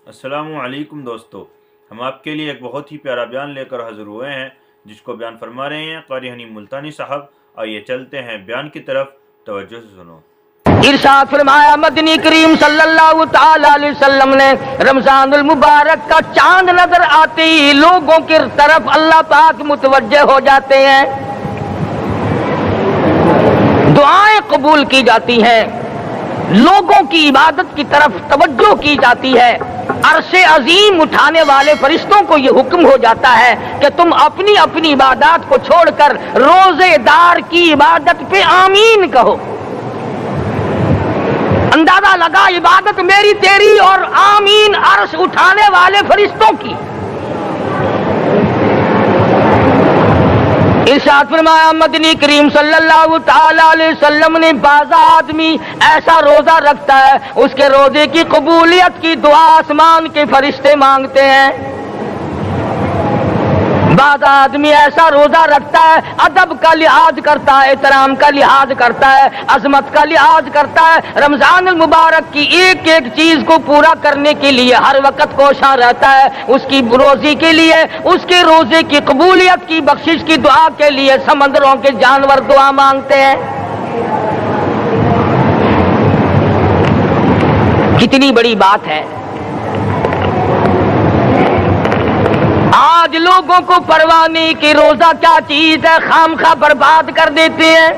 السلام علیکم دوستو، ہم آپ کے لیے ایک بہت ہی پیارا بیان لے کر حاضر ہوئے ہیں جس کو بیان فرما رہے ہیں قاری حنیم ملتانی صاحب۔ آئیے چلتے ہیں بیان کی طرف، توجہ سے سنو۔ ارشاد فرمایا مدنی کریم صلی اللہ تعالی علیہ وسلم نے رمضان المبارک کا چاند نظر آتے ہی لوگوں کی طرف اللہ پاک متوجہ ہو جاتے ہیں، دعائیں قبول کی جاتی ہیں، لوگوں کی عبادت کی طرف توجہ کی جاتی ہے۔ عرش عظیم اٹھانے والے فرشتوں کو یہ حکم ہو جاتا ہے کہ تم اپنی اپنی عبادات کو چھوڑ کر روزے دار کی عبادت پہ آمین کہو۔ اندازہ لگا عبادت میری تیری اور آمین عرش اٹھانے والے فرشتوں کی۔ ارشاد فرمایا مدنی کریم صلی اللہ تعالی علیہ وسلم نے بعض آدمی ایسا روزہ رکھتا ہے اس کے روزے کی قبولیت کی دعا آسمان کے فرشتے مانگتے ہیں۔ بعض آدمی ایسا روزہ رکھتا ہے، ادب کا لحاظ کرتا ہے، احترام کا لحاظ کرتا ہے، عظمت کا لحاظ کرتا ہے، رمضان المبارک کی ایک ایک چیز کو پورا کرنے کے لیے ہر وقت کوشاں رہتا ہے، اس کی روزی کے لیے، اس کے روزے کی قبولیت کی بخشش کی دعا کے لیے سمندروں کے جانور دعا مانگتے ہیں۔ کتنی بڑی بات ہے، آج لوگوں کو پرواہ نہیں کہ روزہ کیا چیز ہے، خام خواہ برباد کر دیتے ہیں۔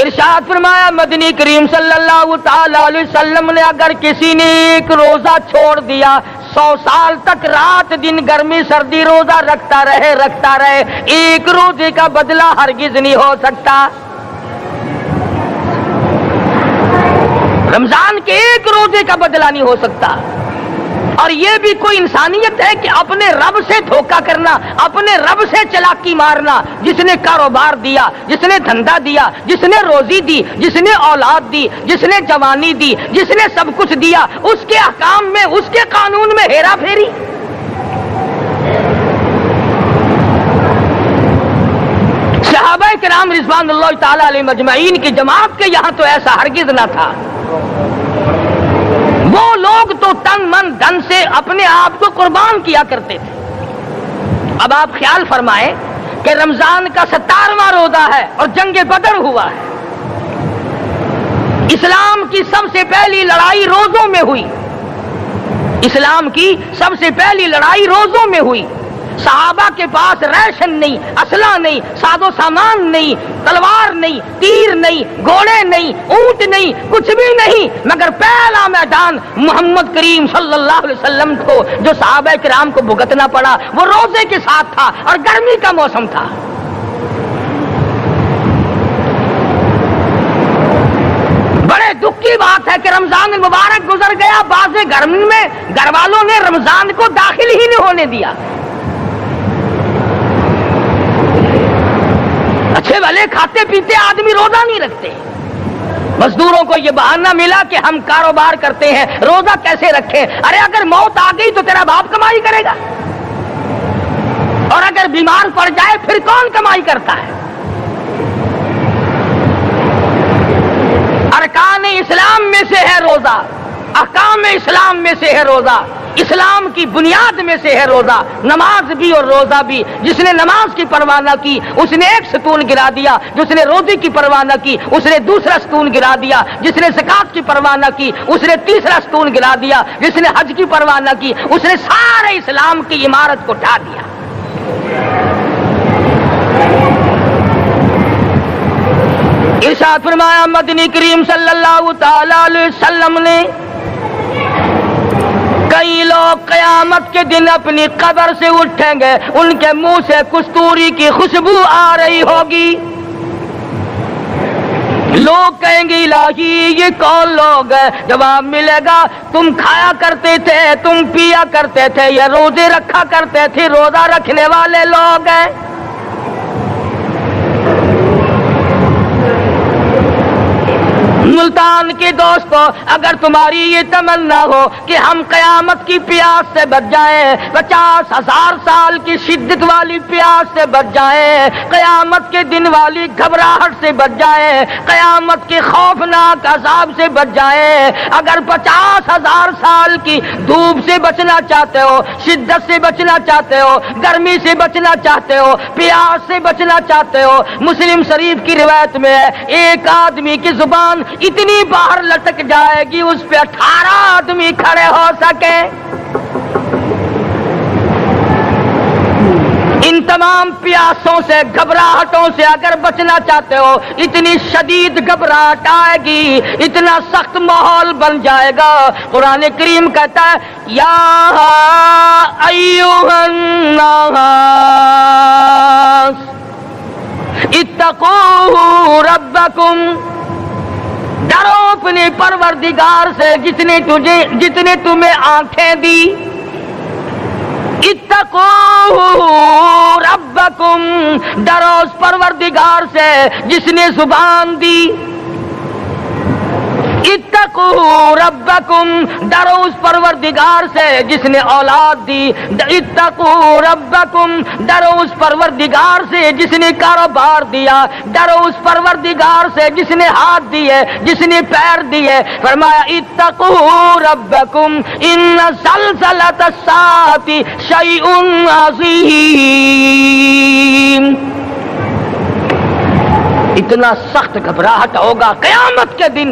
ارشاد فرمایا مدنی کریم صلی اللہ تعالی علیہ وسلم نے اگر کسی نے ایک روزہ چھوڑ دیا، 100 سال تک رات دن گرمی سردی روزہ رکھتا رہے، ایک روزے کا بدلہ ہرگز نہیں ہو سکتا۔ رمضان کے ایک روزے کا بدلہ نہیں ہو سکتا۔ اور یہ بھی کوئی انسانیت ہے کہ اپنے رب سے دھوکہ کرنا، اپنے رب سے چلاکی مارنا؟ جس نے کاروبار دیا، جس نے دھندا دیا، جس نے روزی دی، جس نے اولاد دی، جس نے جوانی دی، جس نے سب کچھ دیا، اس کے احکام میں، اس کے قانون میں ہیرا پھیری۔ صحابہ کرام رضوان اللہ تعالی علیہ مجمعین کی جماعت کے یہاں تو ایسا ہرگز نہ تھا۔ وہ لوگ تو تن من دھن سے اپنے آپ کو قربان کیا کرتے تھے۔ اب آپ خیال فرمائیں کہ رمضان کا 17واں روزہ ہے اور جنگ بدر ہوا ہے۔ اسلام کی سب سے پہلی لڑائی روزوں میں ہوئی، اسلام کی سب سے پہلی لڑائی روزوں میں ہوئی۔ صحابہ کے پاس ریشن نہیں، اسلحہ نہیں، ساز و سامان نہیں، تلوار نہیں، تیر نہیں، گھوڑے نہیں، اونٹ نہیں، کچھ بھی نہیں، مگر پہلا میدان محمد کریم صلی اللہ علیہ وسلم کو جو صحابہ کرام کو بھگتنا پڑا وہ روزے کے ساتھ تھا اور گرمی کا موسم تھا۔ بڑے دکھ کی بات ہے کہ رمضان المبارک گزر گیا، بعض گھر میں گھر والوں نے رمضان کو داخل ہی نہیں ہونے دیا۔ اچھے بھلے کھاتے پیتے آدمی روزہ نہیں رکھتے، مزدوروں کو یہ بہانہ ملا کہ ہم کاروبار کرتے ہیں، روزہ کیسے رکھیں؟ ارے اگر موت آ گئی تو تیرا باپ کمائی کرے گا، اور اگر بیمار پڑ جائے پھر کون کمائی کرتا ہے؟ ارکان اسلام میں سے ہے روزہ، احکام اسلام میں سے ہے روزہ، اسلام کی بنیاد میں سے ہے روزہ، نماز بھی اور روزہ بھی۔ جس نے نماز کی پرواہ نہ کی اس نے ایک ستون گرا دیا، جس نے روزے کی پرواہ نہ کی اس نے دوسرا ستون گرا دیا، جس نے زکات کی پرواہ نہ کی اس نے تیسرا ستون گرا دیا، جس نے حج کی پرواہ نہ کی اس نے سارے اسلام کی عمارت کو ڈھا دیا۔ ارشاد فرمایا مدنی کریم صلی اللہ تعالی علیہ وسلم نے کئی لوگ قیامت کے دن اپنی قبر سے اٹھیں گے، ان کے منہ سے کستوری کی خوشبو آ رہی ہوگی۔ لوگ کہیں گے الہی یہ کون لوگ ہیں؟ جواب ملے گا تم کھایا کرتے تھے، تم پیا کرتے تھے، یہ روزے رکھا کرتے تھے، روزہ رکھنے والے لوگ ہیں۔ ملتان کے دوستو، اگر تمہاری یہ تمنا ہو کہ ہم قیامت کی پیاس سے بچ جائیں، 50,000 سال کی شدت والی پیاس سے بچ جائیں، قیامت کے دن والی گھبراہٹ سے بچ جائیں، قیامت کے خوفناک عذاب سے بچ جائیں، اگر 50,000 سال کی دھوپ سے بچنا چاہتے ہو، شدت سے بچنا چاہتے ہو، گرمی سے بچنا چاہتے ہو، پیاس سے بچنا چاہتے ہو، مسلم شریف کی روایت میں ہے ایک آدمی کی زبان اتنی باہر لٹک جائے گی اس پہ 18 آدمی کھڑے ہو سکے۔ ان تمام پیاسوں سے، گھبراہٹوں سے اگر بچنا چاہتے ہو، اتنی شدید گھبراہٹ آئے گی، اتنا سخت ماحول بن جائے گا۔ قرآن کریم کہتا ہے یا ایھا الناس اتقوا ربکم، ڈرو اپنے پروردگار سے جتنے تمہیں آنکھیں دی۔ اتقوا ربکم، ڈرو اس پروردگار سے جس نے زبان دی۔ اتقوا ربکم، ڈرو اس پروردگار سے جس نے اولاد دی۔ اتقوا ربکم، ڈرو اس پروردگار سے جس نے کاروبار دیا۔ ڈرو اس پروردگار سے جس نے ہاتھ دیے، جس نے پیر دیے۔ فرمایا اتقوا ربکم ان زلزلۃ الساعۃ شیء عظیم، اتنا سخت گھبراہٹ ہوگا قیامت کے دن۔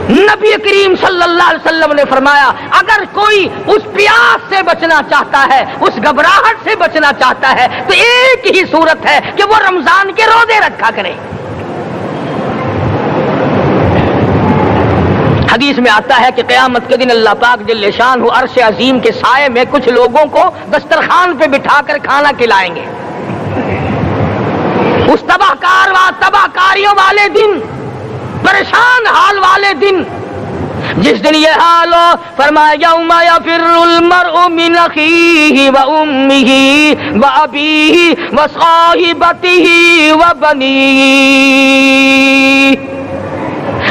نبی کریم صلی اللہ علیہ وسلم نے فرمایا اگر کوئی اس پیاس سے بچنا چاہتا ہے، اس گھبراہٹ سے بچنا چاہتا ہے، تو ایک ہی صورت ہے کہ وہ رمضان کے روزے رکھا کرے۔ حدیث میں آتا ہے کہ قیامت کے دن اللہ پاک جل شانہ عرش عظیم کے سائے میں کچھ لوگوں کو دسترخوان پہ بٹھا کر کھانا کھلائیں گے۔ اس تباہ کاریوں والے دن، پریشان حال والے دن، جس دن یہ حال ہو، فرمایا یوم یفر المرء من اخیہ وامہ وابیہ وصاحبتہ وبنیہ،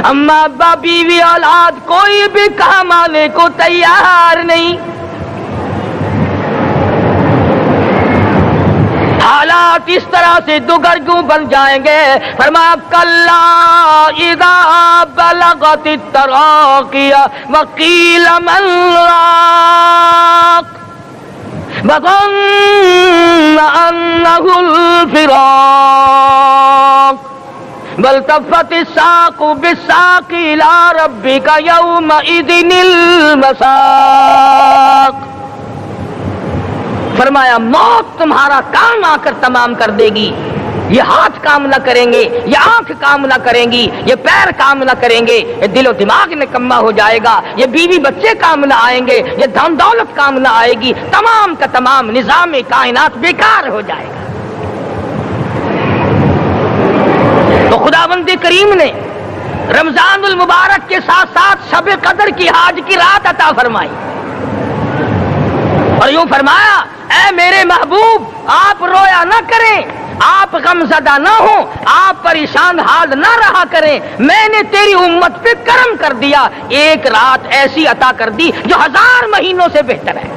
اما ابا بیوی اولاد کوئی بھی کام آنے کو تیار نہیں۔ حالات اس طرح سے دگرگوں بن جائیں گے۔ فرمایا کلا اذا بلغت التراقی وقیل من راق وظن انہ الفراق والتفت الساق بالساق الى ربک یومئذ المساق۔ فرمایا موت تمہارا کام آ کر تمام کر دے گی، یہ ہاتھ کام نہ کریں گے، یہ آنکھ کام نہ کریں گی، یہ پیر کام نہ کریں گے، یہ دل و دماغ نکما ہو جائے گا، یہ بیوی بچے کام نہ آئیں گے، یہ دھن دولت کام نہ آئے گی، تمام کا تمام نظام کائنات بیکار ہو جائے گا۔ تو خداوند کریم نے رمضان المبارک کے ساتھ ساتھ شب قدر کی حاج کی رات عطا فرمائی اور یوں فرمایا اے میرے محبوب آپ رویا نہ کریں، آپ غم زدہ نہ ہوں، آپ پریشان حال نہ رہا کریں، میں نے تیری امت پہ کرم کر دیا، ایک رات ایسی عطا کر دی جو 1000 مہینوں سے بہتر ہے۔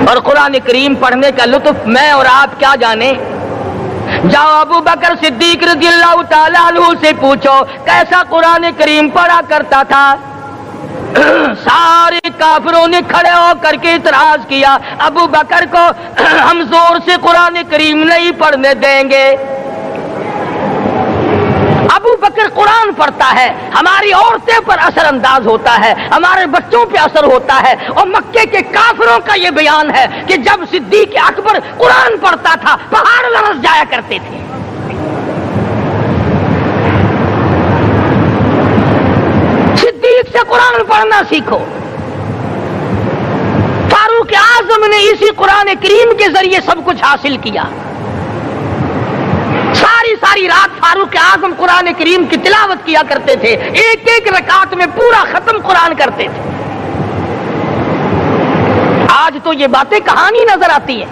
اور قرآن کریم پڑھنے کا لطف میں اور آپ کیا جانے۔ جاؤ ابو بکر صدیق رضی اللہ تعالیٰ عنہ سے پوچھو کیسا قرآن کریم پڑھا کرتا تھا۔ سارے کافروں نے کھڑے ہو کر کے اعتراض کیا ابو بکر کو ہم زور سے قرآن کریم نہیں پڑھنے دیں گے۔ ابو بکر قرآن پڑھتا ہے، ہماری عورتیں پر اثر انداز ہوتا ہے، ہمارے بچوں پہ اثر ہوتا ہے، اور مکے کے کافروں کا یہ بیان ہے کہ جب صدیق اکبر قرآن پڑھتا تھا پہاڑ لرز جایا کرتے تھے۔ صدیق سے قرآن پڑھنا سیکھو۔ فاروق اعظم نے اسی قرآن کریم کے ذریعے سب کچھ حاصل کیا۔ ساری رات فاروق اعظم قرآن کریم کی تلاوت کیا کرتے تھے، ایک ایک رکعت میں پورا ختم قرآن کرتے تھے۔ آج تو یہ باتیں کہانی نظر آتی ہیں۔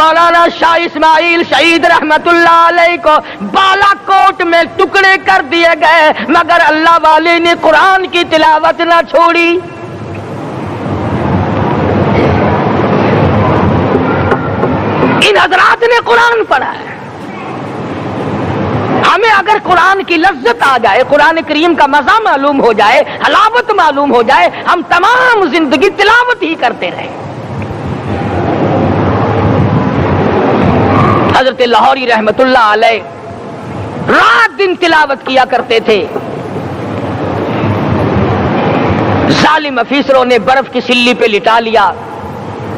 مولانا شاہ اسماعیل شہید رحمت اللہ علیہ کو بالا کوٹ میں ٹکڑے کر دیے گئے، مگر اللہ والے نے قرآن کی تلاوت نہ چھوڑی۔ ان حضرات نے قرآن پڑھا ہے۔ ہمیں اگر قرآن کی لذت آ جائے، قرآن کریم کا مزہ معلوم ہو جائے، حلاوت معلوم ہو جائے، ہم تمام زندگی تلاوت ہی کرتے رہیں۔ حضرت لاہوری رحمت اللہ علیہ رات دن تلاوت کیا کرتے تھے۔ ظالم افیسروں نے برف کی سلی پہ لٹا لیا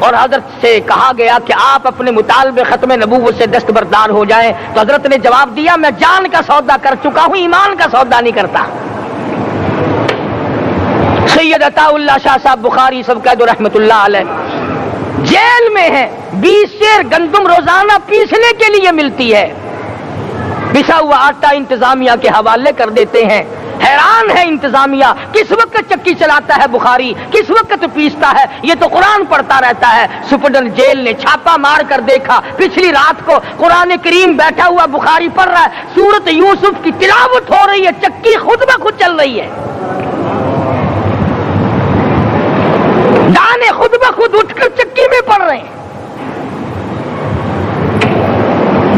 اور حضرت سے کہا گیا کہ آپ اپنے مطالبے ختم نبوت سے دستبردار ہو جائیں، تو حضرت نے جواب دیا میں جان کا سودا کر چکا ہوں، ایمان کا سودا نہیں کرتا۔ سید عطا اللہ شاہ صاحب بخاری سب قید رحمت اللہ علیہ جیل میں ہیں، 20 سیر گندم روزانہ پیسنے کے لیے ملتی ہے، پسا ہوا آٹا انتظامیہ کے حوالے کر دیتے ہیں۔ حیران ہے انتظامیہ، کس وقت چکی چلاتا ہے بخاری، کس وقت پیستا ہے، یہ تو قرآن پڑھتا رہتا ہے۔ سپرڈنٹ جیل نے چھاپا مار کر دیکھا، پچھلی رات کو قرآن کریم بیٹھا ہوا بخاری پڑھ رہا ہے، سورت یوسف کی تلاوت ہو رہی ہے، چکی خود بخود چل رہی ہے، دانے خود بخود اٹھ کر چکی میں پڑھ رہے ہیں۔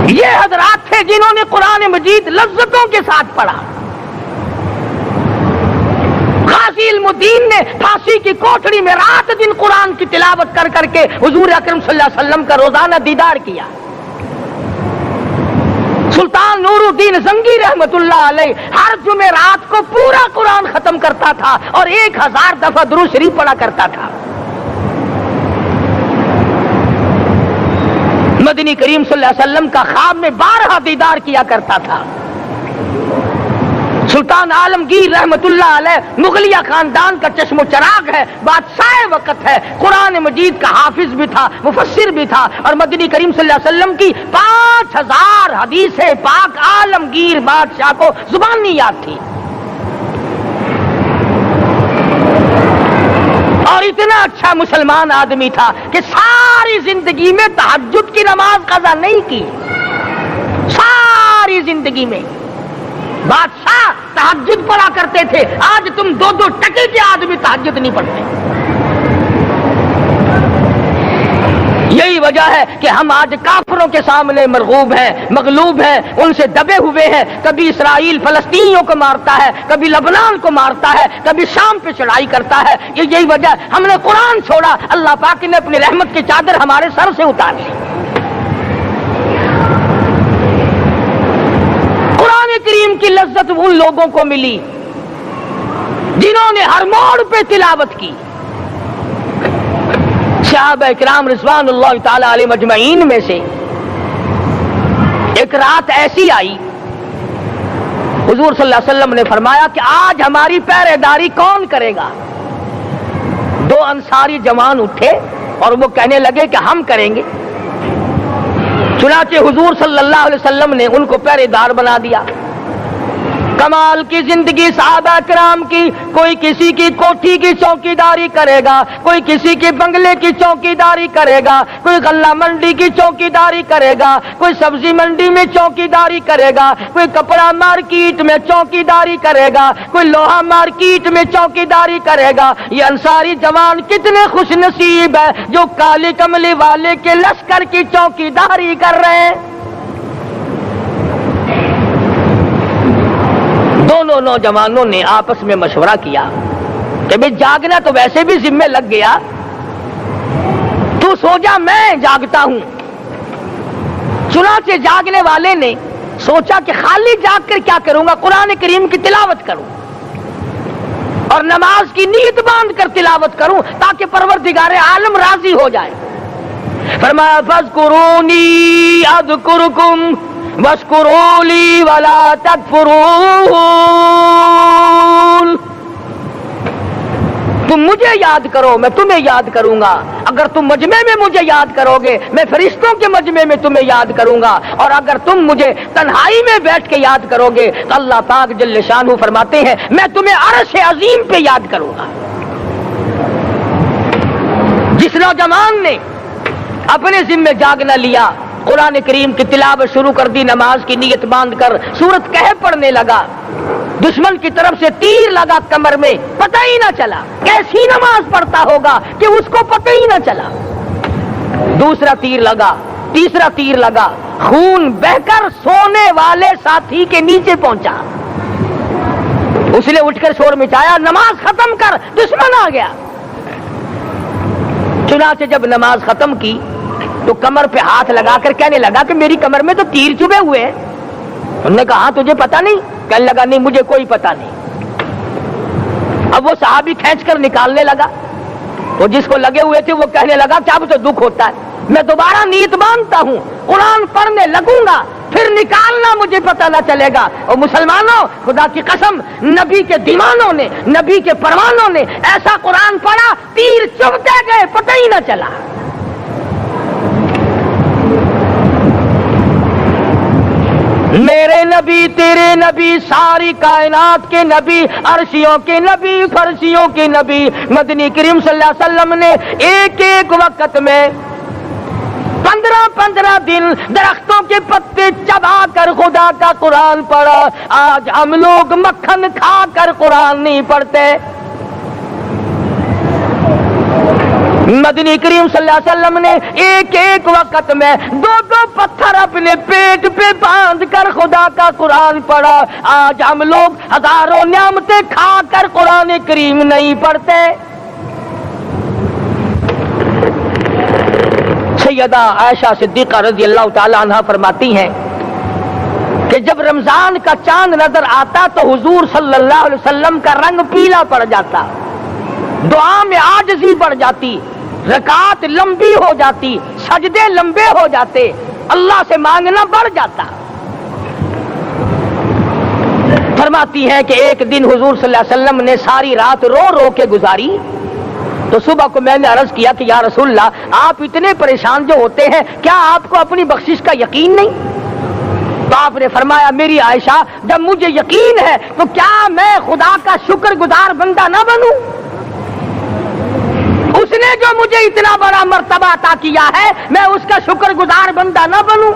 یہ حضرات تھے جنہوں نے قرآن مجید لذتوں کے ساتھ پڑھا۔ غازی علم الدین نے پھانسی کی کوٹڑی میں رات دن قرآن کی تلاوت کر کر کے حضور اکرم صلی اللہ علیہ وسلم کا روزانہ دیدار کیا۔ سلطان نور الدین زنگی رحمت اللہ علیہ ہر جمعرات کو پورا قرآن ختم کرتا تھا اور 1000 دفعہ درود شریف پڑھا کرتا تھا۔ مدنی کریم صلی اللہ علیہ وسلم کا خواب میں 12 دیدار کیا کرتا تھا۔ سلطان عالمگیر رحمت اللہ علیہ مغلیہ خاندان کا چشم و چراغ ہے، بادشاہ وقت ہے، قرآن مجید کا حافظ بھی تھا، مفسر بھی تھا، اور مدنی کریم صلی اللہ علیہ وسلم کی 5000 حدیث پاک عالمگیر بادشاہ کو زبانی یاد تھی۔ اور اتنا اچھا مسلمان آدمی تھا کہ ساری زندگی میں تہجد کی نماز قضا نہیں کی، ساری زندگی میں۔ بادشاہ تہجد پڑھا کرتے تھے، آج تم 2 ٹکے کے آدمی تہجد نہیں پڑھتے۔ یہی وجہ ہے کہ ہم آج کافروں کے سامنے مرغوب ہیں، مغلوب ہیں، ان سے دبے ہوئے ہیں۔ کبھی اسرائیل فلسطینیوں کو مارتا ہے، کبھی لبنان کو مارتا ہے، کبھی شام پہ چڑھائی کرتا ہے۔ یہی وجہ ہے ہم نے قرآن چھوڑا، اللہ پاک نے اپنی رحمت کی چادر ہمارے سر سے اتار لی۔ قرآن کریم کی لذت ان لوگوں کو ملی جنہوں نے ہر موڑ پہ تلاوت کی۔ صحابہ کرام رضوان اللہ تعالی علیہ مجمعین میں سے ایک رات ایسی آئی، حضور صلی اللہ علیہ وسلم نے فرمایا کہ آج ہماری پہرے داری کون کرے گا؟ 2 انصاری جوان اٹھے اور وہ کہنے لگے کہ ہم کریں گے۔ چنانچہ حضور صلی اللہ علیہ وسلم نے ان کو پہرے دار بنا دیا۔ کمال کی زندگی صحابہ کرام کی، کوئی کسی کی کوٹھی کی چوکی داری کرے گا، کوئی کسی کے بنگلے کی چوکی داری کرے گا، کوئی غلہ منڈی کی چوکی داری کرے گا، کوئی سبزی منڈی میں چوکی داری کرے گا، کوئی کپڑا مارکیٹ میں چوکی داری کرے گا، کوئی لوہا مارکیٹ میں چوکی داری کرے گا۔ یہ انصاری جوان کتنے خوش نصیب ہے جو کالی کملی والے کے لشکر کی چوکی داری کر رہے ہیں۔ دونوں نوجوانوں نے آپس میں مشورہ کیا کہ بھئی جاگنا تو ویسے بھی ذمہ لگ گیا، تو سو جا میں جاگتا ہوں۔ چنانچہ جاگنے والے نے سوچا کہ خالی جاگ کر کیا کروں گا، قرآن کریم کی تلاوت کروں اور نماز کی نیت باندھ کر تلاوت کروں تاکہ پروردگار عالم راضی ہو جائے۔ فرمایا فاذکرونی اذکرکم واشکروا لی ولا تکفرون، تم مجھے یاد کرو میں تمہیں یاد کروں گا، اگر تم مجمع میں مجھے یاد کرو گے میں فرشتوں کے مجمع میں تمہیں یاد کروں گا، اور اگر تم مجھے تنہائی میں بیٹھ کے یاد کرو گے تو اللہ پاک جل شانہ فرماتے ہیں میں تمہیں عرش عظیم پہ یاد کروں گا۔ جس نوجوان نے اپنے ذمے جاگ نہ لیا، قرآن کریم کی تلاوت شروع کر دی، نماز کی نیت باندھ کر سورت کہف پڑھنے لگا، دشمن کی طرف سے تیر لگا کمر میں، پتہ ہی نہ چلا، کیسی نماز پڑھتا ہوگا کہ اس کو پتہ ہی نہ چلا، دوسرا تیر لگا، تیسرا تیر لگا، خون بہ کر سونے والے ساتھی کے نیچے پہنچا، اس نے اٹھ کر شور مچایا، نماز ختم کر، دشمن آ گیا۔ چنانچہ جب نماز ختم کی تو کمر پہ ہاتھ لگا کر کہنے لگا کہ میری کمر میں تو تیر چبھے ہوئے ہیں۔ انہوں نے کہا تجھے پتا نہیں؟ کہنے لگا نہیں مجھے کوئی پتا نہیں۔ اب وہ صحابی کھینچ کر نکالنے لگا، وہ جس کو لگے ہوئے تھے وہ کہنے لگا کہ اب تو دکھ ہوتا ہے، میں دوبارہ نیت باندھتا ہوں، قرآن پڑھنے لگوں گا، پھر نکالنا مجھے پتہ نہ چلے گا۔ اور مسلمانوں، خدا کی قسم، نبی کے دیوانوں نے، نبی کے پروانوں نے ایسا قرآن پڑھا، تیر چبھتے گئے، پتہ ہی نہ چلا۔ میرے نبی، تیرے نبی، ساری کائنات کے نبی، عرشیوں کے نبی، فرشیوں کے نبی، مدنی کریم صلی اللہ علیہ وسلم نے ایک ایک وقت میں 15 دن درختوں کے پتے چبا کر خدا کا قرآن پڑھا۔ آج ہم لوگ مکھن کھا کر قرآن نہیں پڑھتے۔ مدنی کریم صلی اللہ علیہ وسلم نے ایک ایک وقت میں 2 پتھر اپنے پیٹ پہ باندھ کر خدا کا قرآن پڑھا۔ آج ہم لوگ ہزاروں نعمتیں کھا کر قرآن کریم نہیں پڑھتے۔ سیدہ عائشہ صدیقہ رضی اللہ تعالی عنہا فرماتی ہیں کہ جب رمضان کا چاند نظر آتا تو حضور صلی اللہ علیہ وسلم کا رنگ پیلا پڑ جاتا، دعا میں عاجزی بڑھ جاتی، رکعات لمبی ہو جاتی، سجدے لمبے ہو جاتے، اللہ سے مانگنا بڑھ جاتا۔ فرماتی ہے کہ ایک دن حضور صلی اللہ علیہ وسلم نے ساری رات رو رو کے گزاری، تو صبح کو میں نے عرض کیا کہ یا رسول اللہ، آپ اتنے پریشان جو ہوتے ہیں، کیا آپ کو اپنی بخشش کا یقین نہیں؟ تو آپ نے فرمایا میری عائشہ، جب مجھے یقین ہے تو کیا میں خدا کا شکر گزار بندہ نہ بنوں؟ اس نے جو مجھے اتنا بڑا مرتبہ عطا کیا ہے، میں اس کا شکر گزار بندہ نہ بنوں؟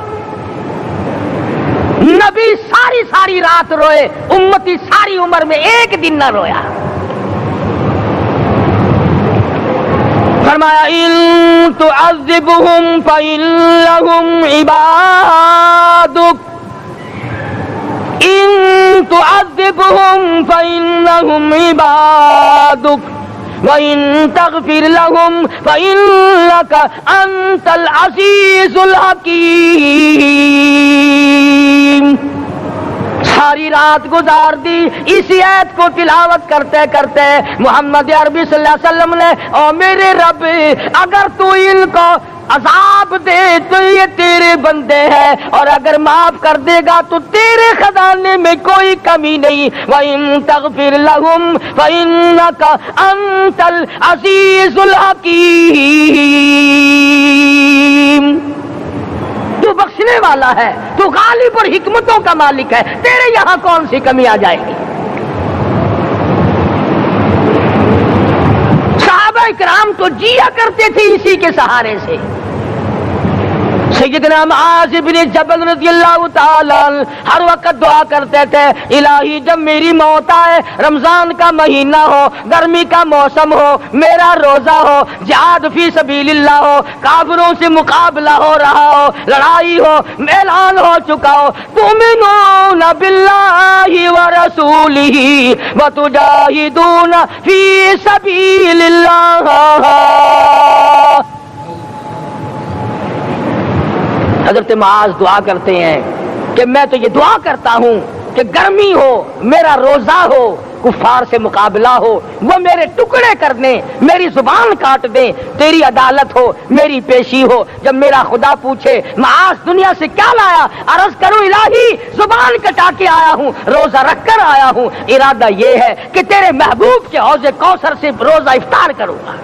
نبی ساری رات روئے، امتی ساری عمر میں ایک دن نہ رویا۔ فرمایا ان تعذبهم فإنهم عبادك، ان تعذبهم فإنهم عبادك وَإِن تَغْفِرْ لَهُمْ فَإِنَّكَ أَنْتَ الْعَزِيزُ الْحَكِيمُ۔ ساری رات گزار دی اسی آیت کو تلاوت کرتے کرتے محمد عربی صلی اللہ علیہ وسلم نے، او میرے رب، اگر تو ان کو عذاب دے تو یہ تیرے بندے ہیں، اور اگر معاف کر دے گا تو تیرے خزانے میں کوئی کمی نہیں۔ وَإِن تَغْفِرْ لَهُمْ فَإِنَّكَ أَنْتَ الْعَزِيزُ الْحَكِيمُ۔ تو بخشنے والا ہے، تو غالب اور حکمتوں کا مالک ہے، تیرے یہاں کون سی کمی آ جائے گی؟ صحابہ کرام تو جیا کرتے تھے اسی کے سہارے سے۔ سیدنا معاذ بن جبل رضی اللہ تعالی عنہ ہر وقت دعا کرتے تھے، الہی جب میری موت آئے، رمضان کا مہینہ ہو، گرمی کا موسم ہو، میرا روزہ ہو، جہاد فی سبیل اللہ ہو، کافروں سے مقابلہ ہو رہا ہو، لڑائی ہو، اعلان ہو چکا ہو، تؤمنون باللہ ورسولہ وتجاہدون فی سبیل اللہ۔ حضرت معاذ دعا کرتے ہیں کہ میں تو یہ دعا کرتا ہوں کہ گرمی ہو، میرا روزہ ہو، کفار سے مقابلہ ہو، وہ میرے ٹکڑے کر دیں، میری زبان کاٹ دیں، تیری عدالت ہو، میری پیشی ہو۔ جب میرا خدا پوچھے معاذ دنیا سے کیا لایا، عرض کروں الہی زبان کٹا کے آیا ہوں، روزہ رکھ کر آیا ہوں، ارادہ یہ ہے کہ تیرے محبوب کے حوض کوثر سے روزہ افطار کروں گا۔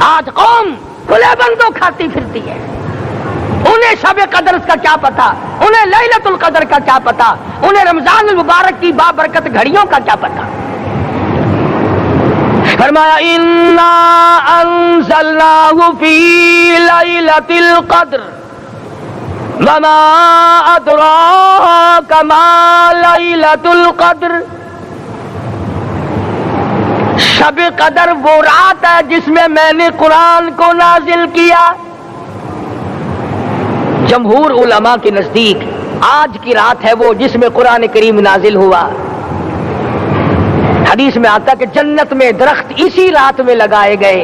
آج قوم کھلے بندوں کھاتی پھرتی ہے، انہیں شب قدر کا کیا پتا، انہیں لیلۃ القدر کا کیا پتا، انہیں رمضان المبارک کی بابرکت گھڑیوں کا کیا پتا۔ فرمایا انا انزلناہ فی لیلۃ القدر وما ادراک ما لیلۃ القدر. شب قدر وہ رات ہے جس میں نے قرآن کو نازل کیا. جمہور علماء کے نزدیک آج کی رات ہے وہ جس میں قرآن کریم نازل ہوا. حدیث میں آتا کہ جنت میں درخت اسی رات میں لگائے گئے.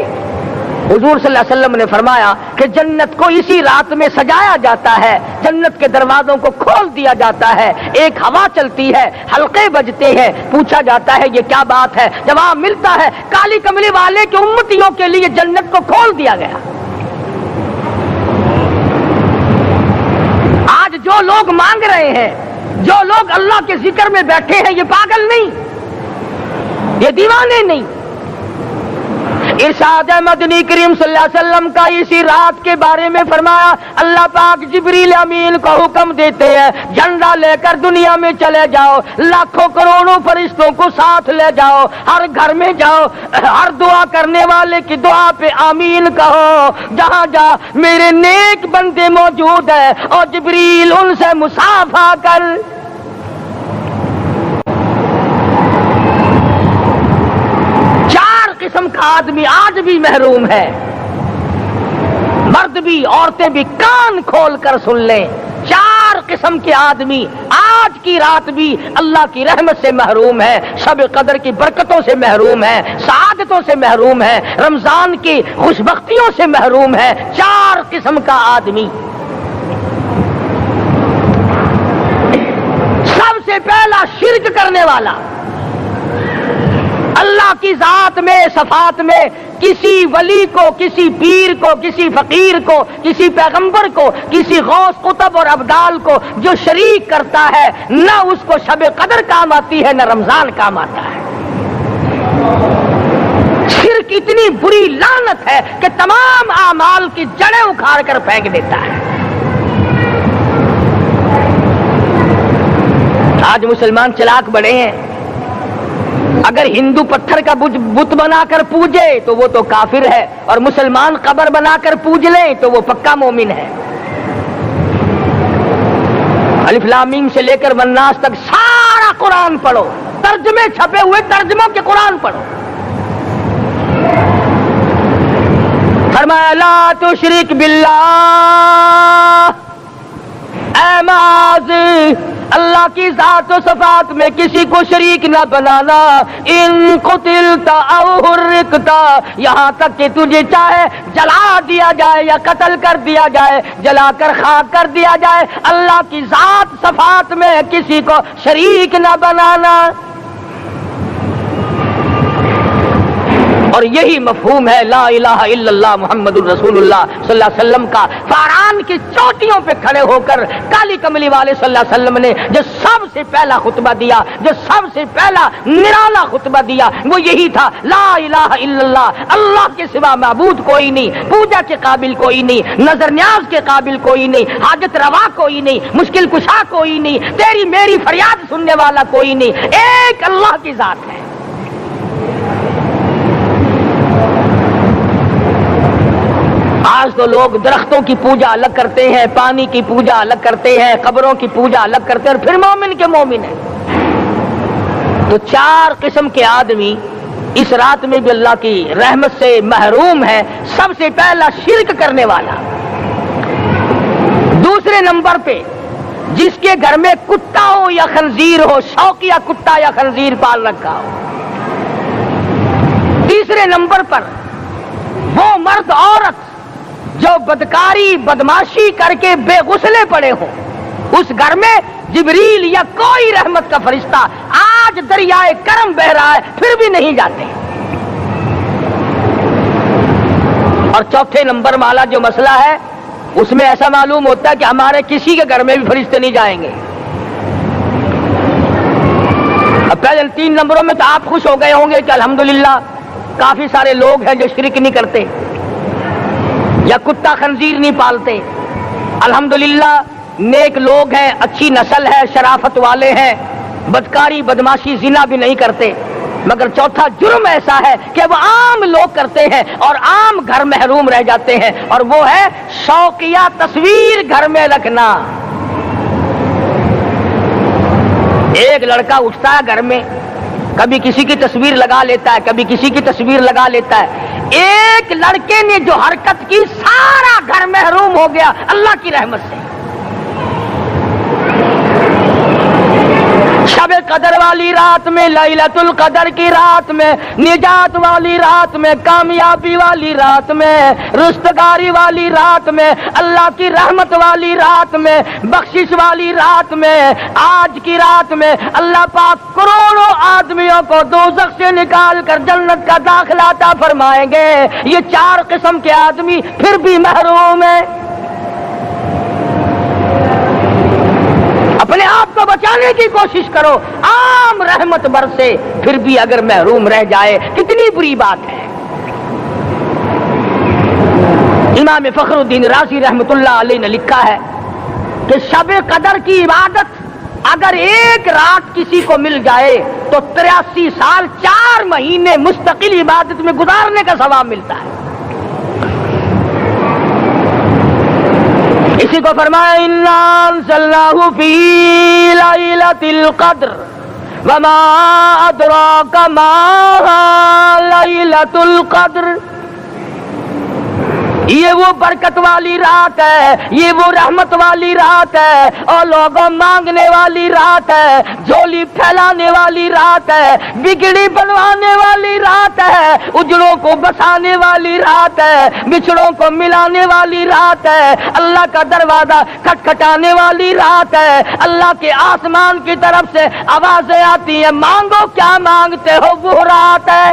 حضور صلی اللہ علیہ وسلم نے فرمایا کہ جنت کو اسی رات میں سجایا جاتا ہے, جنت کے دروازوں کو کھول دیا جاتا ہے, ایک ہوا چلتی ہے, حلقے بجتے ہیں, پوچھا جاتا ہے یہ کیا بات ہے, جواب ملتا ہے کالی کملی والے کے امتیوں کے لیے جنت کو کھول دیا گیا. آج جو لوگ مانگ رہے ہیں, جو لوگ اللہ کے ذکر میں بیٹھے ہیں, یہ پاگل نہیں, یہ دیوانے نہیں. ارشاد مدنی کریم صلی اللہ علیہ وسلم کا اسی رات کے بارے میں فرمایا, اللہ پاک جبریل امین کو حکم دیتے ہیں جھنڈا لے کر دنیا میں چلے جاؤ, لاکھوں کروڑوں فرشتوں کو ساتھ لے جاؤ, ہر گھر میں جاؤ, ہر دعا کرنے والے کی دعا پہ آمین کہو, جہاں جا میرے نیک بندے موجود ہیں اور جبریل ان سے مصافحہ کر. قسم کا آدمی آج بھی محروم ہے, مرد بھی عورتیں بھی کان کھول کر سن لیں. 4 قسم کے آدمی آج کی رات بھی اللہ کی رحمت سے محروم ہے, شب قدر کی برکتوں سے محروم ہے, سعادتوں سے محروم ہے, رمضان کی خوشبختیوں سے محروم ہے. 4 قسم کا آدمی. سب سے پہلا شرک کرنے والا, اللہ کی ذات میں صفات میں کسی ولی کو, کسی پیر کو, کسی فقیر کو, کسی پیغمبر کو, کسی غوث قطب اور ابدال کو جو شریک کرتا ہے, نہ اس کو شب قدر کام آتی ہے, نہ رمضان کام آتا ہے. شرک اتنی بری لعنت ہے کہ تمام اعمال کی جڑیں اکھاڑ کر پھینک دیتا ہے. آج مسلمان چلاک بڑے ہیں, اگر ہندو پتھر کا بت بنا کر پوجے تو وہ تو کافر ہے, اور مسلمان قبر بنا کر پوج لیں تو وہ پکا مومن ہے. الف لام میم سے لے کر والناس تک سارا قرآن پڑھو, ترجمے چھپے ہوئے ترجموں کے قرآن پڑھو. فرمایا لا تشرک باللہ, اے معاذ اللہ کی ذات و صفات میں کسی کو شریک نہ بنانا. ان قتلت او حرقت, یہاں تک کہ تجھے چاہے جلا دیا جائے یا قتل کر دیا جائے, جلا کر خاک کر دیا جائے, اللہ کی ذات صفات میں کسی کو شریک نہ بنانا. اور یہی مفہوم ہے لا الہ الا اللہ محمد الرسول اللہ صلی اللہ علیہ وسلم کا. فاران کی چوٹیوں پہ کھڑے ہو کر کالی کملی والے صلی اللہ علیہ وسلم نے جو سب سے پہلا خطبہ دیا, جو سب سے پہلا نرالا خطبہ دیا, وہ یہی تھا لا الہ الا اللہ, اللہ کے سوا معبود کوئی نہیں, پوجا کے قابل کوئی نہیں, نظر نیاز کے قابل کوئی نہیں, حاجت روا کوئی نہیں, مشکل کشا کوئی نہیں, تیری میری فریاد سننے والا کوئی نہیں, ایک اللہ کی ذات ہے. آج تو لوگ درختوں کی پوجا الگ کرتے ہیں, پانی کی پوجا الگ کرتے ہیں, قبروں کی پوجا الگ کرتے ہیں, اور پھر مومن کے مومن ہیں. تو 4 قسم کے آدمی اس رات میں بھی اللہ کی رحمت سے محروم ہے. سب سے پہلا شرک کرنے والا. دوسرے نمبر پہ جس کے گھر میں کتا ہو یا خنزیر ہو, شوقیہ کتا یا خنزیر پال رکھا ہو. تیسرے نمبر پر وہ مرد عورت جو بدکاری بدماشی کر کے بے غسلے پڑے ہوں, اس گھر میں جبریل یا کوئی رحمت کا فرشتہ آج دریائے کرم بہ رہا ہے پھر بھی نہیں جاتے. اور چوتھے نمبر والا جو مسئلہ ہے اس میں ایسا معلوم ہوتا ہے کہ ہمارے کسی کے گھر میں بھی فرشتے نہیں جائیں گے. اب پہلے 3 نمبروں میں تو آپ خوش ہو گئے ہوں گے کہ الحمدللہ کافی سارے لوگ ہیں جو شرک نہیں کرتے یا کتا خنزیر نہیں پالتے. الحمدللہ نیک لوگ ہیں, اچھی نسل ہے, شرافت والے ہیں, بدکاری بدماشی زنا بھی نہیں کرتے. مگر چوتھا جرم ایسا ہے کہ وہ عام لوگ کرتے ہیں اور عام گھر محروم رہ جاتے ہیں، اور وہ ہے شوقیہ تصویر گھر میں رکھنا۔ ایک لڑکا اٹھتا ہے گھر میں، کبھی کسی کی تصویر لگا لیتا ہے، کبھی کسی کی تصویر لگا لیتا ہے۔ ایک لڑکے نے جو حرکت کی سارا گھر محروم ہو گیا اللہ کی رحمت سے۔ شب قدر والی رات میں، لیلۃ القدر کی رات میں، نجات والی رات میں، کامیابی والی رات میں، رستگاری والی رات میں، اللہ کی رحمت والی رات میں، بخشش والی رات میں، آج کی رات میں اللہ پاک کروڑوں آدمیوں کو دوزخ سے نکال کر جنت کا داخلہ عطا فرمائیں گے۔ یہ 4 قسم کے آدمی پھر بھی محروم ہیں۔ اپنے آپ کو بچانے کی کوشش کرو، عام رحمت برسے پھر بھی اگر محروم رہ جائے کتنی بری بات ہے۔ امام فخر الدین رازی رحمت اللہ علیہ نے لکھا ہے کہ شب قدر کی عبادت اگر ایک رات کسی کو مل جائے تو 83 سال 4 مہینے مستقل عبادت میں گزارنے کا ثواب ملتا ہے۔ اسی کو فرمایا انا انزلناہ فی لیلۃ القدر وما ادراک ما لیلۃ القدر۔ یہ وہ برکت والی رات ہے، یہ وہ رحمت والی رات ہے، اور لوگوں مانگنے والی رات ہے، جھولی پھیلانے والی رات ہے، بگڑی بنوانے والی رات ہے، اجڑوں کو بسانے والی رات ہے، بچھڑوں کو ملانے والی رات ہے، اللہ کا دروازہ کھٹکھٹانے والی رات ہے، اللہ کے آسمان کی طرف سے آوازیں آتی ہیں مانگو کیا مانگتے ہو، وہ رات ہے۔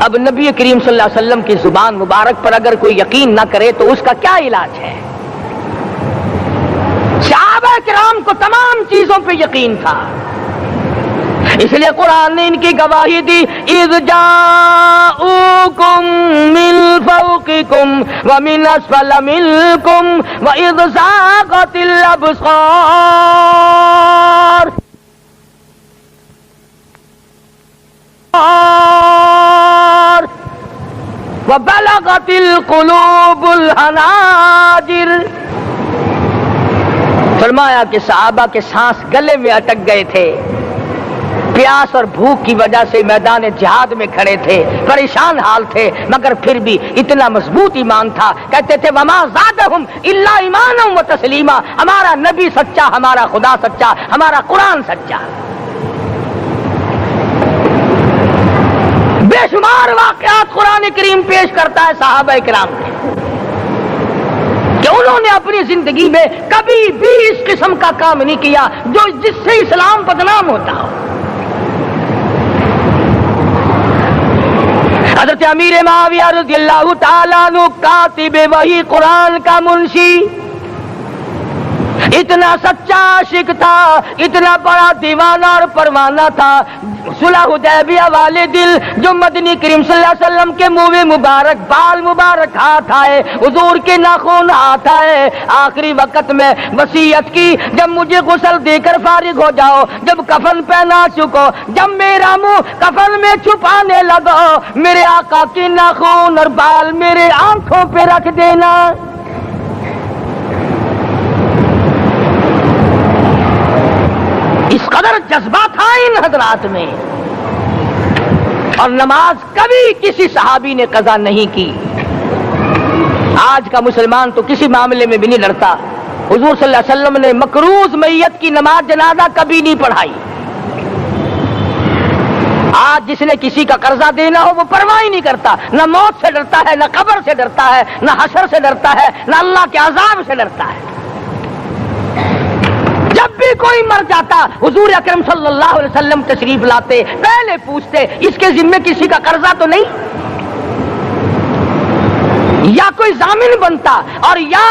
اب نبی کریم صلی اللہ علیہ وسلم کی زبان مبارک پر اگر کوئی یقین نہ کرے تو اس کا کیا علاج ہے؟ صحابہ کرام کو تمام چیزوں پہ یقین تھا، اس لیے قرآن نے ان کی گواہی دی اذ جاءوکم من فوقکم ومن اسفل منکم واذ زاغت الابصار وبلغت القلوب الحناجر۔ فرمایا کہ صحابہ کے سانس گلے میں اٹک گئے تھے، پیاس اور بھوک کی وجہ سے میدان جہاد میں کھڑے تھے، پریشان حال تھے، مگر پھر بھی اتنا مضبوط ایمان تھا، کہتے تھے وما زادہم الا ایمانا و تسلیما، ہمارا نبی سچا، ہمارا خدا سچا، ہمارا قرآن سچا۔ بے شمار واقعات قرآن کریم پیش کرتا ہے صحابہ کرام کے کہ انہوں نے اپنی زندگی میں کبھی بھی اس قسم کا کام نہیں کیا جس سے اسلام بدنام ہوتا ہو۔ حضرت امیر معاویہ رضی اللہ تعالیٰ عنہ کاتب وحی قرآن کا منشی، اتنا سچا عاشق تھا، اتنا بڑا دیوانہ اور پروانہ تھا، صلح حدیبیہ والے دل جو مدنی کریم صلی اللہ علیہ وسلم کے منہ مبارک بال مبارک ہاتھ آئے، حضور کے ناخن ہاتھ آئے، آخری وقت میں وصیت کی جب مجھے غسل دے کر فارغ ہو جاؤ، جب کفن پہنا چکو، جب میرا منہ کفن میں چھپانے لگو، میرے آقا کے ناخن اور بال میرے آنکھوں پہ رکھ دینا۔ اس قدر جذبہ تھا ان حضرات میں، اور نماز کبھی کسی صحابی نے قضا نہیں کی۔ آج کا مسلمان تو کسی معاملے میں بھی نہیں لڑتا، حضور صلی اللہ علیہ وسلم نے مکروز میت کی نماز جنازہ کبھی نہیں پڑھائی۔ آج جس نے کسی کا قرضہ دینا ہو وہ پرواہ ہی نہیں کرتا، نہ موت سے ڈرتا ہے، نہ قبر سے ڈرتا ہے، نہ حشر سے ڈرتا ہے، نہ اللہ کے عذاب سے ڈرتا ہے۔ جب بھی کوئی مر جاتا حضور اکرم صلی اللہ علیہ وسلم تشریف لاتے، پہلے پوچھتے اس کے ذمے کسی کا قرضہ تو نہیں، یا کوئی ضامن بنتا، اور یا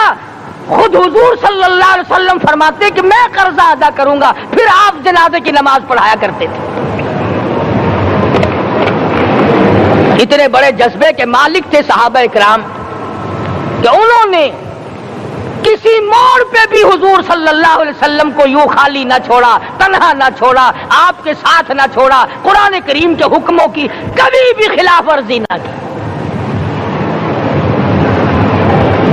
خود حضور صلی اللہ علیہ وسلم فرماتے کہ میں قرضہ ادا کروں گا، پھر آپ جنازے کی نماز پڑھایا کرتے تھے۔ اتنے بڑے جذبے کے مالک تھے صحابہ کرام کہ انہوں نے کسی موڑ پہ بھی حضور صلی اللہ علیہ وسلم کو یوں خالی نہ چھوڑا، تنہا نہ چھوڑا، آپ کے ساتھ نہ چھوڑا، قرآن کریم کے حکموں کی کبھی بھی خلاف ورزی نہ کی۔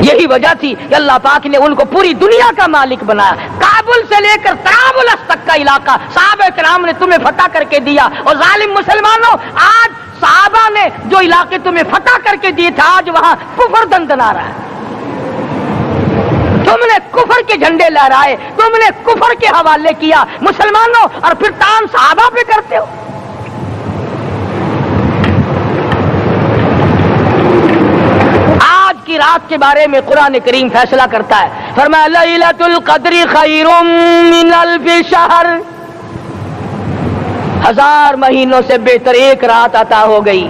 یہی وجہ تھی کہ اللہ پاک نے ان کو پوری دنیا کا مالک بنایا۔ کابل سے لے کر طرابلس تک کا علاقہ صحابہ کرام نے تمہیں فتح کر کے دیا، اور ظالم مسلمانوں آج صحابہ نے جو علاقے تمہیں فتح کر کے دیے تھے آج وہاں کفر دندنا رہا ہے۔ تم نے کفر کے جھنڈے لہرائے، تم نے کفر کے حوالے کیا مسلمانوں، اور پھر تان صحابہ پہ کرتے ہو۔ آج کی رات کے بارے میں قرآن کریم فیصلہ کرتا ہے، فرمایا لیلۃ القدر خیر من الف شہر، 1000 مہینوں سے بہتر ایک رات عطا ہو گئی۔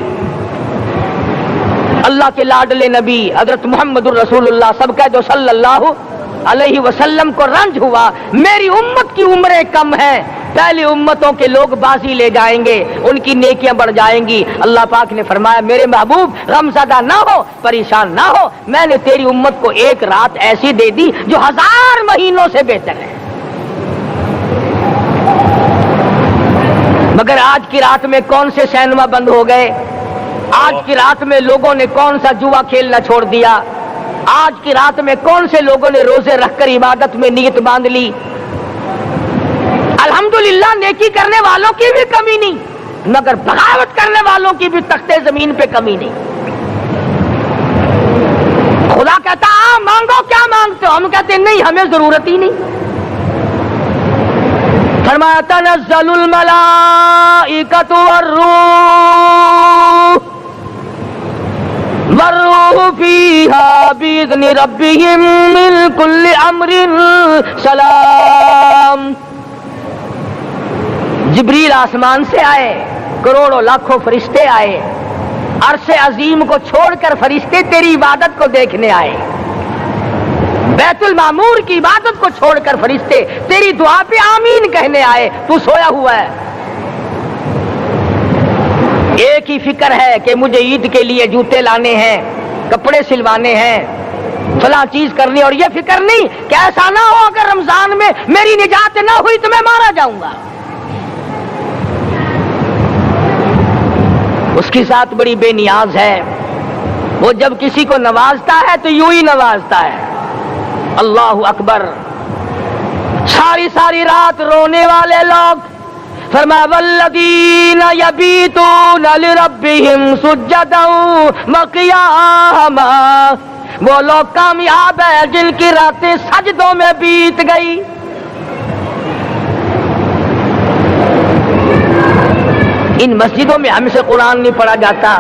اللہ کے لاڈلے نبی حضرت محمد الرسول اللہ سب کہہ دو صلی اللہ علیہ وسلم کو رنج ہوا، میری امت کی عمریں کم ہیں، پہلی امتوں کے لوگ بازی لے جائیں گے، ان کی نیکیاں بڑھ جائیں گی۔ اللہ پاک نے فرمایا میرے محبوب غمزدہ نہ ہو، پریشان نہ ہو، میں نے تیری امت کو ایک رات ایسی دے دی جو 1000 مہینوں سے بہتر ہے۔ مگر آج کی رات میں کون سے سینما بند ہو گئے؟ آج کی رات میں لوگوں نے کون سا جوا کھیلنا چھوڑ دیا؟ آج کی رات میں کون سے لوگوں نے روزے رکھ کر عبادت میں نیت باندھ لی؟ الحمدللہ نیکی کرنے والوں کی بھی کمی نہیں، مگر بغاوت کرنے والوں کی بھی تختے زمین پہ کمی نہیں۔ خدا کہتا مانگو کیا مانگتے ہو، ہم کہتے ہیں نہیں ہمیں ضرورت ہی نہیں۔ فرمایا تنزل الملائکۃ والروح فیہا بإذن ربہم من کل امر سلام۔ جبریل آسمان سے آئے، کروڑوں لاکھوں فرشتے آئے، عرش عظیم کو چھوڑ کر فرشتے تیری عبادت کو دیکھنے آئے، بیت المعمور کی عبادت کو چھوڑ کر فرشتے تیری دعا پہ آمین کہنے آئے، تو سویا ہوا ہے۔ ایک ہی فکر ہے کہ مجھے عید کے لیے جوتے لانے ہیں، کپڑے سلوانے ہیں، فلاں چیز کرنی، اور یہ فکر نہیں کہ ایسا نہ ہو اگر رمضان میں میری نجات نہ ہوئی تو میں مارا جاؤں گا۔ اس کی ذات بڑی بے نیاز ہے، وہ جب کسی کو نوازتا ہے تو یوں ہی نوازتا ہے۔ اللہ اکبر۔ ساری ساری رات رونے والے لوگ، فرمایا والذین یبیتون لربہم سجدا وقیاما، وہ لوگ کامیاب ہیں جن کی راتیں سجدوں میں بیت گئی۔ ان مسجدوں میں ہم سے قرآن نہیں پڑھا جاتا،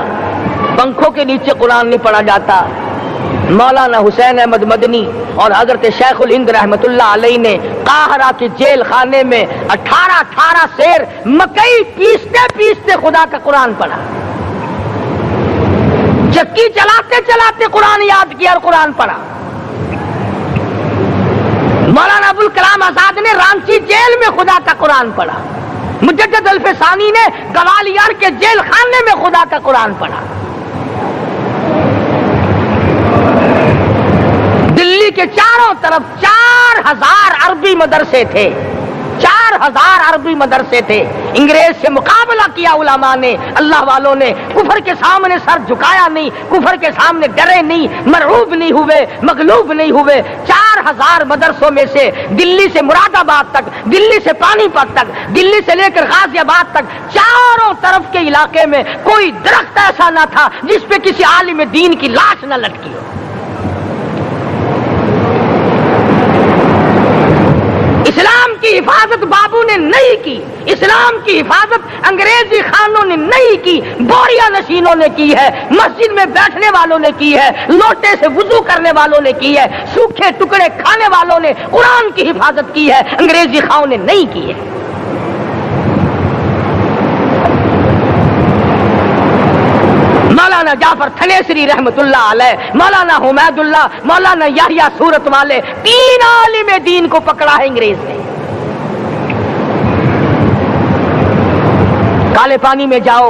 پنکھوں کے نیچے قرآن نہیں پڑھا جاتا۔ مولانا حسین احمد مدنی اور حضرت شیخ الہند رحمت اللہ علیہ نے قاہرہ کے جیل خانے میں 18 سیر مکئی پیستے پیستے خدا کا قرآن پڑھا، چکی چلاتے چلاتے قرآن یاد کیا اور قرآن پڑھا۔ مولانا ابوالکلام آزاد نے رانچی جیل میں خدا کا قرآن پڑھا، مجدد الفسانی نے گوالیار کے جیل خانے میں خدا کا قرآن پڑھا۔ دلی کے چاروں طرف 4000 عربی مدرسے تھے، 4000 عربی مدرسے تھے۔ انگریز سے مقابلہ کیا علماء نے، اللہ والوں نے، کفر کے سامنے سر جھکایا نہیں، کفر کے سامنے ڈرے نہیں، مرعوب نہیں ہوئے، مغلوب نہیں ہوئے۔ 4000 مدرسوں میں سے دلی سے مراد آباد تک، دلی سے پانی پت تک، دلی سے لے کر غازی آباد تک، چاروں طرف کے علاقے میں کوئی درخت ایسا نہ تھا جس پہ کسی عالم دین کی لاش نہ لٹکی ہو۔ اسلام کی حفاظت بابو نے نہیں کی، اسلام کی حفاظت انگریزی خانوں نے نہیں کی، بوریا نشینوں نے کی ہے، مسجد میں بیٹھنے والوں نے کی ہے، لوٹے سے وضو کرنے والوں نے کی ہے، سوکھے ٹکڑے کھانے والوں نے قرآن کی حفاظت کی ہے، انگریزی خانوں نے نہیں کی ہے۔ مولانا جعفر تھنیسری رحمت اللہ علیہ، مولانا حمید اللہ، مولانا یحییٰ صورت والے، 3 عالم دین کو پکڑا ہے انگریز نے۔ کالے پانی میں جاؤ،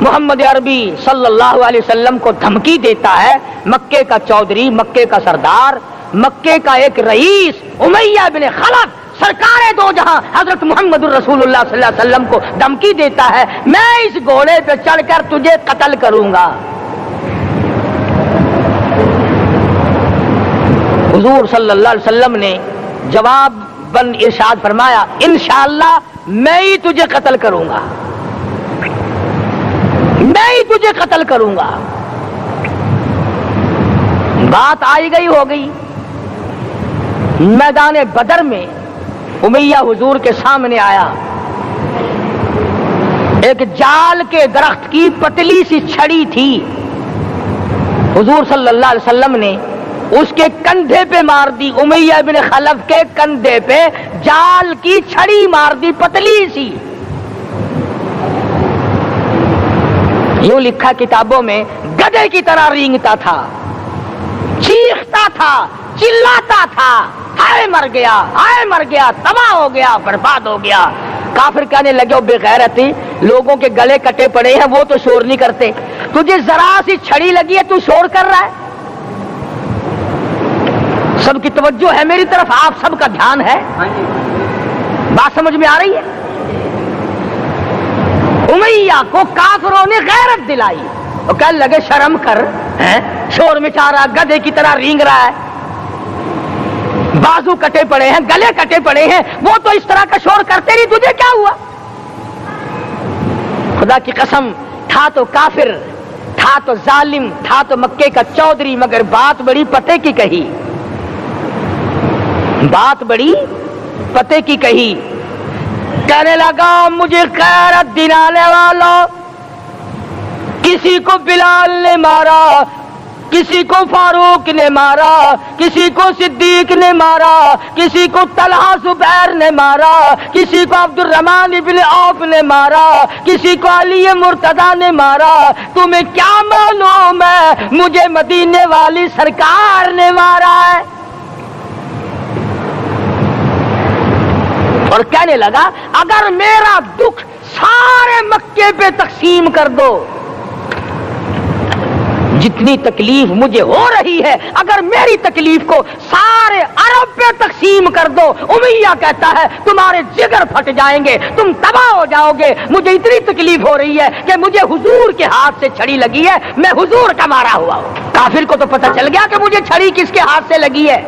محمد عربی صلی اللہ علیہ وسلم کو دھمکی دیتا ہے، مکے کا چودھری، مکے کا سردار، مکے کا ایک رئیس امیہ بن خلف سرکار دو جہاں حضرت محمد الرسول اللہ صلی اللہ علیہ وسلم کو دھمکی دیتا ہے، میں اس گھوڑے پہ چڑھ کر تجھے قتل کروں گا۔ حضور صلی اللہ علیہ وسلم نے جواب بن ارشاد فرمایا، انشاءاللہ میں ہی تجھے قتل کروں گا، میں ہی تجھے قتل کروں گا۔ بات آئی گئی ہو گئی۔ میدان بدر میں امیہ حضور کے سامنے آیا، ایک جال کے درخت کی پتلی سی چھڑی تھی، حضور صلی اللہ علیہ وسلم نے اس کے کندھے پہ مار دی، امیہ بن خلف کے کندھے پہ جال کی چھڑی مار دی پتلی سی۔ یوں لکھا کتابوں میں، گدھے کی طرح رینگتا تھا، چیختا تھا، چلاتا تھا، ہائے مر گیا، ہائے مر گیا، تباہ ہو گیا، برباد ہو گیا۔ کافر کہنے لگے، بے غیرتی، لوگوں کے گلے کٹے پڑے ہیں، وہ تو شور نہیں کرتے، تجھے ذرا سی چھڑی لگی ہے تو شور کر رہا ہے۔ سب کی توجہ ہے میری طرف، آپ سب کا دھیان ہے، بات سمجھ میں آ رہی ہے؟ امیہ کو کافروں نے غیرت دلائی، وہ کہنے لگے شرم کر، شور مچا رہا، گدھے کی طرح رینگ رہا ہے، بازو کٹے پڑے ہیں، گلے کٹے پڑے ہیں، وہ تو اس طرح کا شور کرتے نہیں، تجھے کیا ہوا؟ خدا کی قسم، تھا تو کافر، تھا تو ظالم، تھا تو مکے کا چودھری، مگر بات بڑی پتے کی کہی، بات بڑی پتے کی کہی۔ کہنے لگا، مجھے غیرت دلانے والا، کسی کو بلال نے مارا، کسی کو فاروق نے مارا، کسی کو صدیق نے مارا، کسی کو طلحہ زبیر نے مارا، کسی کو عبد الرحمن ابن عوف نے مارا، کسی کو علی مرتضیٰ نے مارا، تمہیں کیا معلوم ہے مجھے مدینے والی سرکار نے مارا ہے؟ اور کہنے لگا، اگر میرا دکھ سارے مکے پہ تقسیم کر دو، جتنی تکلیف مجھے ہو رہی ہے، اگر میری تکلیف کو سارے عرب پہ تقسیم کر دو، امیہ کہتا ہے تمہارے جگر پھٹ جائیں گے، تم تباہ ہو جاؤ گے، مجھے اتنی تکلیف ہو رہی ہے کہ مجھے حضور کے ہاتھ سے چھڑی لگی ہے، میں حضور کا مارا ہوا ہوں۔ کافر کو تو پتہ چل گیا کہ مجھے چھڑی کس کے ہاتھ سے لگی ہے۔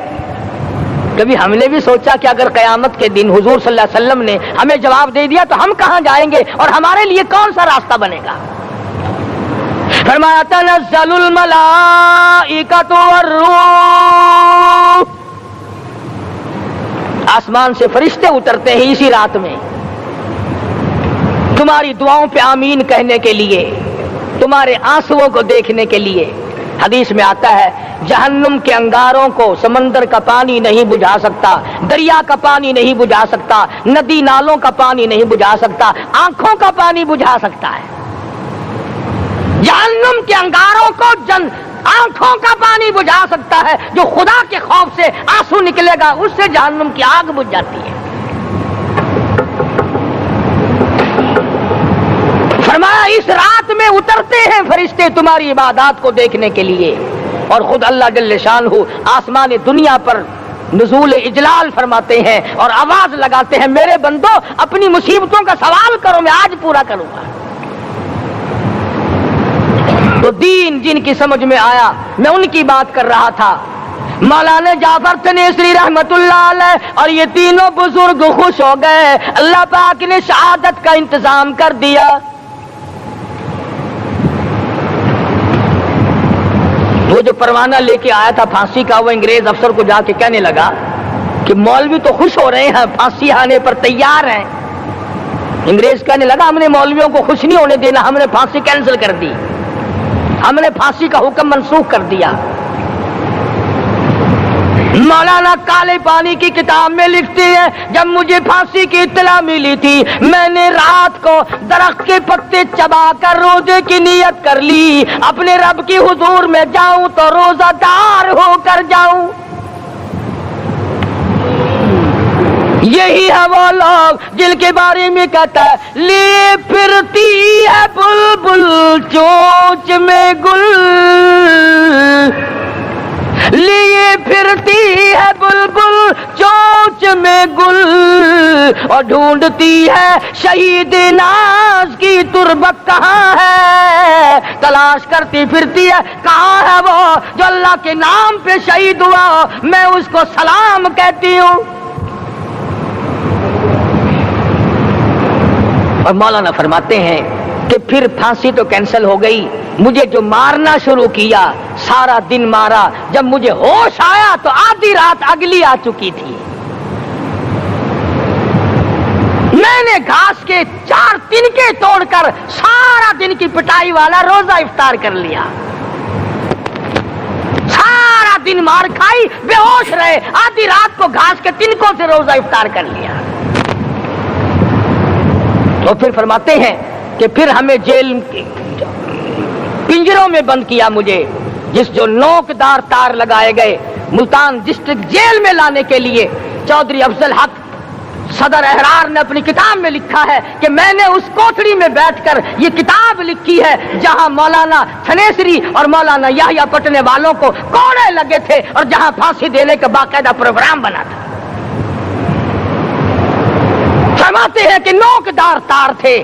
کبھی ہم نے بھی سوچا کہ اگر قیامت کے دن حضور صلی اللہ علیہ وسلم نے ہمیں جواب دے دیا تو ہم کہاں جائیں گے اور ہمارے لیے کون سا راستہ بنے گا؟ فرمایا، تنزل الملائکۃ والروح، آسمان سے فرشتے اترتے ہیں اسی رات میں، تمہاری دعاؤں پہ آمین کہنے کے لیے، تمہارے آنسوؤں کو دیکھنے کے لیے۔ حدیث میں آتا ہے، جہنم کے انگاروں کو سمندر کا پانی نہیں بجھا سکتا، دریا کا پانی نہیں بجھا سکتا، ندی نالوں کا پانی نہیں بجھا سکتا، آنکھوں کا پانی بجھا سکتا ہے۔ جہنم کے انگاروں کو آنکھوں کا پانی بجھا سکتا ہے، جو خدا کے خوف سے آنسو نکلے گا اس سے جہنم کی آگ بجھ جاتی ہے۔ فرمایا، اس رات میں اترتے ہیں فرشتے تمہاری عبادات کو دیکھنے کے لیے، اور خود اللہ جل شانہ آسمان دنیا پر نزول اجلال فرماتے ہیں اور آواز لگاتے ہیں، میرے بندو اپنی مصیبتوں کا سوال کرو، میں آج پورا کروں گا۔ تو دین جن کی سمجھ میں آیا، میں ان کی بات کر رہا تھا، مولانا جعفر تنیسری رحمت اللہ علیہ اور یہ تینوں بزرگ خوش ہو گئے، اللہ پاک نے شہادت کا انتظام کر دیا۔ وہ جو پروانہ لے کے آیا تھا پھانسی کا، وہ انگریز افسر کو جا کے کہنے لگا کہ مولوی تو خوش ہو رہے ہیں، پھانسی آنے پر تیار ہیں۔ انگریز کہنے لگا، ہم نے مولویوں کو خوش نہیں ہونے دینا، ہم نے پھانسی کینسل کر دی، ہم نے پھانسی کا حکم منسوخ کر دیا۔ مولانا کالے پانی کی کتاب میں لکھتے ہیں، جب مجھے پھانسی کی اطلاع ملی تھی، میں نے رات کو درخت کے پتے چبا کر روزے کی نیت کر لی، اپنے رب کی حضور میں جاؤں تو روزہ دار ہو کر جاؤں۔ یہی ہے وہ لوگ جن کے بارے میں کہتا ہے لیے پھرتی ہے بلبل چونچ میں گل، لیے پھرتی ہے بلبل چونچ میں گل، اور ڈھونڈتی ہے شہید ناز کی تربت کہاں ہے، تلاش کرتی پھرتی ہے کہاں ہے وہ جو اللہ کے نام پہ شہید ہوا، میں اس کو سلام کہتی ہوں۔ اور مولانا فرماتے ہیں کہ پھر پھانسی تو کینسل ہو گئی، مجھے جو مارنا شروع کیا سارا دن مارا، جب مجھے ہوش آیا تو آدھی رات اگلی آ چکی تھی۔ میں نے گھاس کے 4 تنکے توڑ کر سارا دن کی پٹائی والا روزہ افطار کر لیا، سارا دن مار کھائی، بے ہوش رہے، آدھی رات کو گھاس کے تنکوں سے روزہ افطار کر لیا۔ تو پھر فرماتے ہیں کہ پھر ہمیں جیل پنجروں میں بند کیا، مجھے جس جو نوکدار تار لگائے گئے ملتان ڈسٹرکٹ جیل میں لانے کے لیے۔ چودھری افضل حق صدر احرار نے اپنی کتاب میں لکھا ہے کہ میں نے اس کوٹڑی میں بیٹھ کر یہ کتاب لکھی ہے جہاں مولانا تھنیسری اور مولانا یحییٰ پٹنے والوں کو کوڑے لگے تھے اور جہاں پھانسی دینے کا باقاعدہ پروگرام بنا تھا۔ فرماتے ہیں کہ نوکدار تار تھے،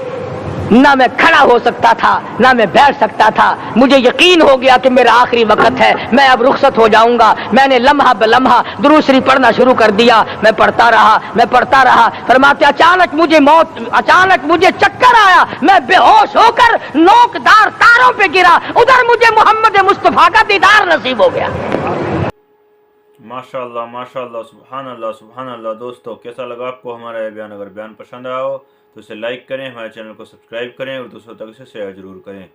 نہ میں کھڑا ہو سکتا تھا نہ میں بیٹھ سکتا تھا، مجھے یقین ہو گیا کہ میرا آخری وقت ہے، میں اب رخصت ہو جاؤں گا۔ میں نے لمحہ بلمحہ درود شریف پڑھنا شروع کر دیا، میں پڑھتا رہا۔ فرماتے اچانک مجھے چکر آیا، میں بے ہوش ہو کر نوکدار تاروں پہ گرا، ادھر مجھے محمد مصطفیٰ کا دیدار نصیب ہو گیا۔ ماشاءاللہ ماشاءاللہ، سبحان اللہ سبحان اللہ۔ دوستو کیسا لگا آپ کو ہمارا یہ بیان؟ اگر بیان پسند آیا ہو تو اسے لائک کریں، ہمارے چینل کو سبسکرائب کریں اور دوستوں تک اسے شیئر ضرور کریں۔